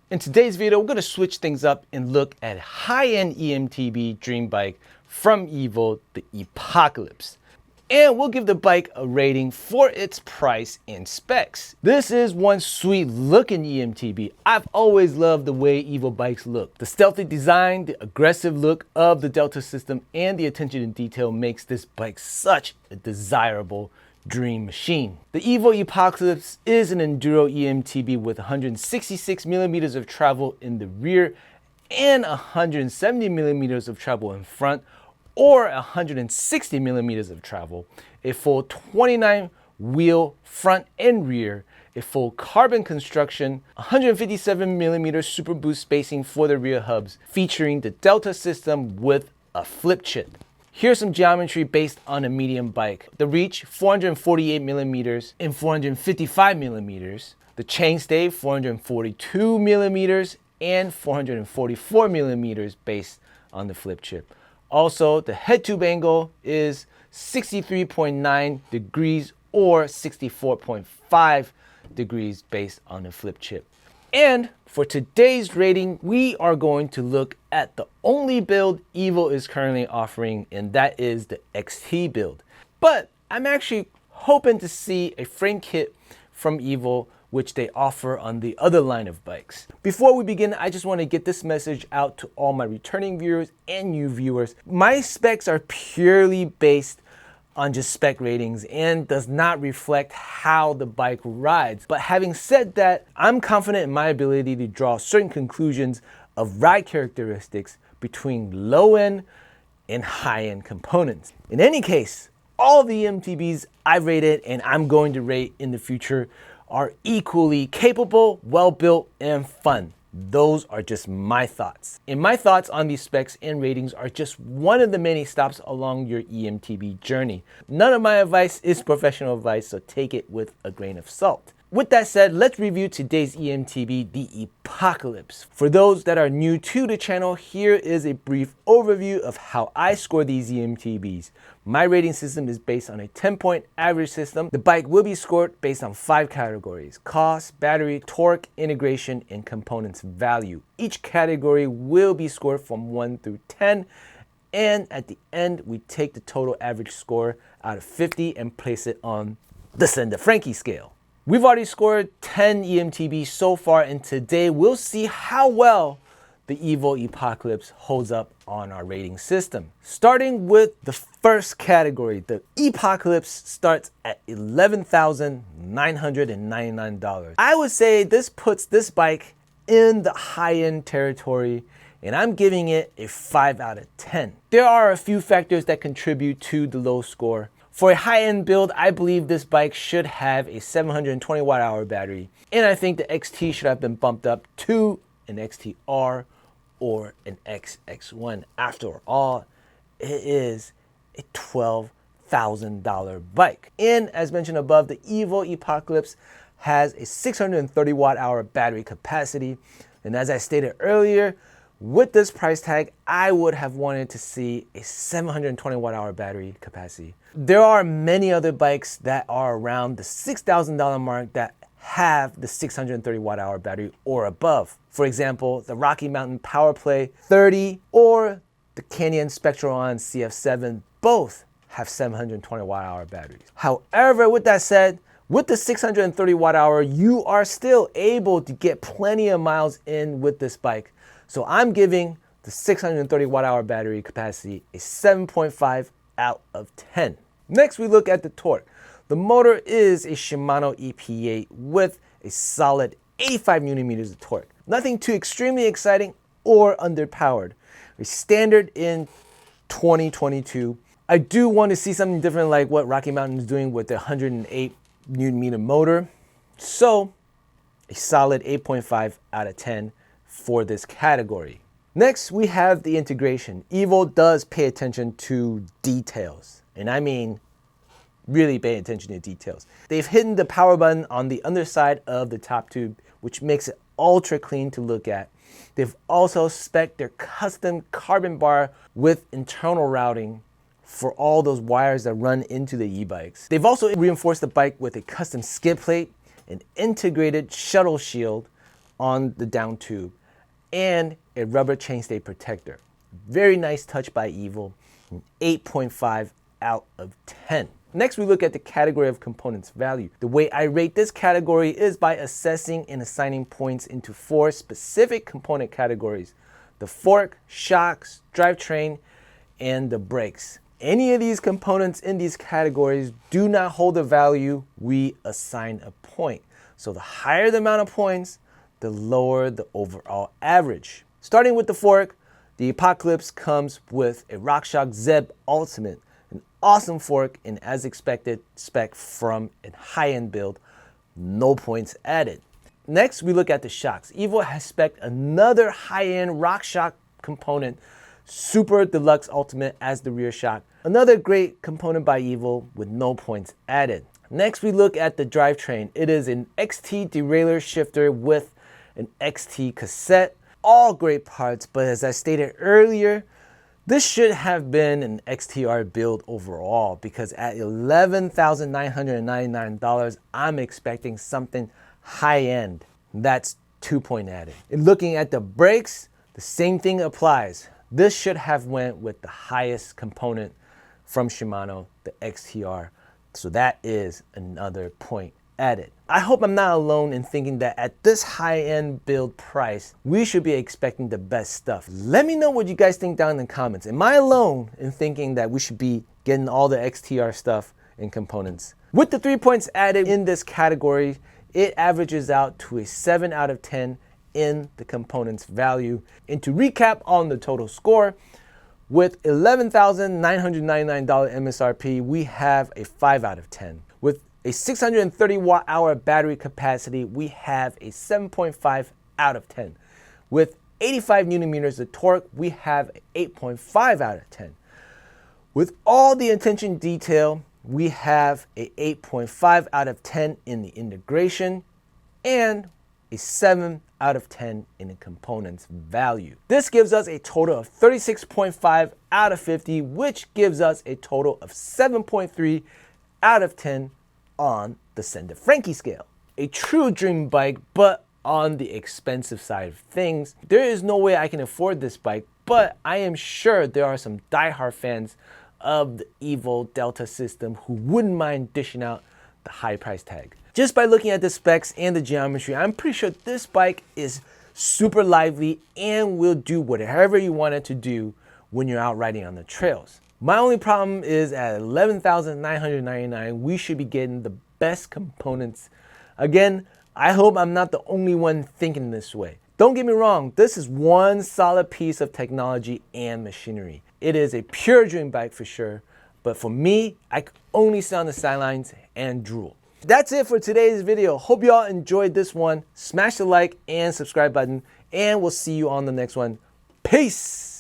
In today's video, we're going to switch things up and look at high-end eMTB dream bike from Evil, the Epocalypse. And we'll give the bike a rating for its price and specs. This is one sweet looking eMTB. I've always loved the way Evil bikes look. The stealthy design, the aggressive look of the Delta system, and the attention to detail makes this bike such a desirable dream machine. The Evil Epocalypse is an enduro eMTB with 166 millimeters of travel in the rear and 170 millimeters of travel in front, or 160 millimeters of travel, a full 29 wheel front and rear, a full carbon construction, 157 millimeter super boost spacing for the rear hubs, featuring the Delta system with a flip chip. Here's some geometry based on a medium bike. The reach, 448 millimeters and 455 millimeters. The chainstay, 442 millimeters and 444 millimeters based on the flip chip. Also, the head tube angle is 63.9 degrees or 64.5 degrees based on the flip chip. And for today's rating, we are going to look at the only build Evil is currently offering, and that is the XT build. But I'm actually hoping to see a frame kit from Evil, which they offer on the other line of bikes. Before we begin, I just want to get this message out to all my returning viewers and new viewers. My specs are purely based on just spec ratings and does not reflect how the bike rides. But having said that, I'm confident in my ability to draw certain conclusions of ride characteristics between low-end and high-end components. In any case, all the eMTBs I've rated and I'm going to rate in the future are equally capable, well-built, and fun. Those are just my thoughts. And my thoughts on these specs and ratings are just one of the many stops along your eMTB journey. None of my advice is professional advice, so take it with a grain of salt. With that said, let's review today's eMTB, the Epocalypse. For those that are new to the channel, here is a brief overview of how I score these eMTBs. My rating system is based on a 10-point average system. The bike will be scored based on 5 categories: cost, battery, torque, integration, and components value. Each category will be scored from 1 through 10, and at the end, we take the total average score out of 50 and place it on the Sender Frankie scale. We've already scored 10 eMTBs so far, and today we'll see how well the Evil Epocalypse holds up on our rating system. Starting with the first category, the Epocalypse starts at $11,999. I would say this puts this bike in the high-end territory, and I'm giving it a 5 out of 10. There are a few factors that contribute to the low score. For a high-end build, I believe this bike should have a 720 watt-hour battery, and I think the XT should have been bumped up to an XTR or an XX1. After all, it is a $12,000 bike. And as mentioned above, the Evil Epocalypse has a 630 watt-hour battery capacity, and as I stated earlier, with this price tag, I would have wanted to see a 720 watt-hour battery capacity. There are many other bikes that are around the $6,000 mark that have the 630 watt-hour battery or above. For example, the Rocky Mountain PowerPlay 30 or the Canyon Spectron CF7 both have 720 watt-hour batteries. However, with that said, with the 630 watt-hour, you are still able to get plenty of miles in with this bike. So I'm giving the 630 watt-hour battery capacity a 7.5 out of 10. Next, we look at the torque. The motor is a Shimano EP8 with a solid 85 Newton meters of torque. Nothing too extremely exciting or underpowered. A standard in 2022. I do want to see something different like what Rocky Mountain is doing with the 108 Newton meter motor. So a solid 8.5 out of 10 for this category. Next, we have the integration. Evil does pay attention to details, and I mean really pay attention to details. They've hidden the power button on the underside of the top tube, which makes it ultra clean to look at. They've also spec'd their custom carbon bar with internal routing for all those wires that run into the e-bikes. They've also reinforced the bike with a custom skid plate, an integrated shuttle shield, on the down tube, and a rubber chainstay protector. Very nice touch by Evil, 8.5 out of 10. Next, we look at the category of components value. The way I rate this category is by assessing and assigning points into 4 specific component categories: the fork, shocks, drivetrain, and the brakes. Any of these components in these categories do not hold a value, we assign a point. So the higher the amount of points, the lower the overall average. Starting with the fork, the Epocalypse comes with a RockShox Zeb Ultimate, an awesome fork, and as expected, spec from a high-end build, no points added. Next, we look at the shocks. Evil has spec'd another high-end RockShox component, Super Deluxe Ultimate, as the rear shock. Another great component by Evil with no points added. Next, we look at the drivetrain. It is an XT derailleur shifter with an XT cassette. All great parts, but as I stated earlier, this should have been an XTR build overall, because at $11,999, I'm expecting something high-end. That's 2-point added. And looking at the brakes, the same thing applies. This should have went with the highest component from Shimano, the XTR. So that is another point added. I hope I'm not alone in thinking that at this high-end build price, we should be expecting the best stuff. Let me know what you guys think down in the comments. Am I alone in thinking that we should be getting all the XTR stuff and components? With the 3 points added in this category, it averages out to a 7 out of 10 in the components value. And to recap on the total score, with $11,999 MSRP, we have a 5 out of 10. With a 630 watt-hour battery capacity, we have a 7.5 out of 10. With 85 Newton meters of torque, we have an 8.5 out of 10. With all the attention detail, we have a 8.5 out of 10 in the integration and a 7 out of 10 in the components value. This gives us a total of 36.5 out of 50, which gives us a total of 7.3 out of 10 on the Send a Frankie scale. A true dream bike, but on the expensive side of things. There is no way I can afford this bike, but I am sure there are some diehard fans of the Evil Delta system who wouldn't mind dishing out the high price tag. Just by looking at the specs and the geometry, I'm pretty sure this bike is super lively and will do whatever you want it to do when you're out riding on the trails. My only problem is at $11,999, we should be getting the best components. Again, I hope I'm not the only one thinking this way. Don't get me wrong, this is one solid piece of technology and machinery. It is a pure dream bike for sure, but for me, I could only sit on the sidelines and drool. That's it for today's video. Hope y'all enjoyed this one. Smash the like and subscribe button, and we'll see you on the next one. Peace!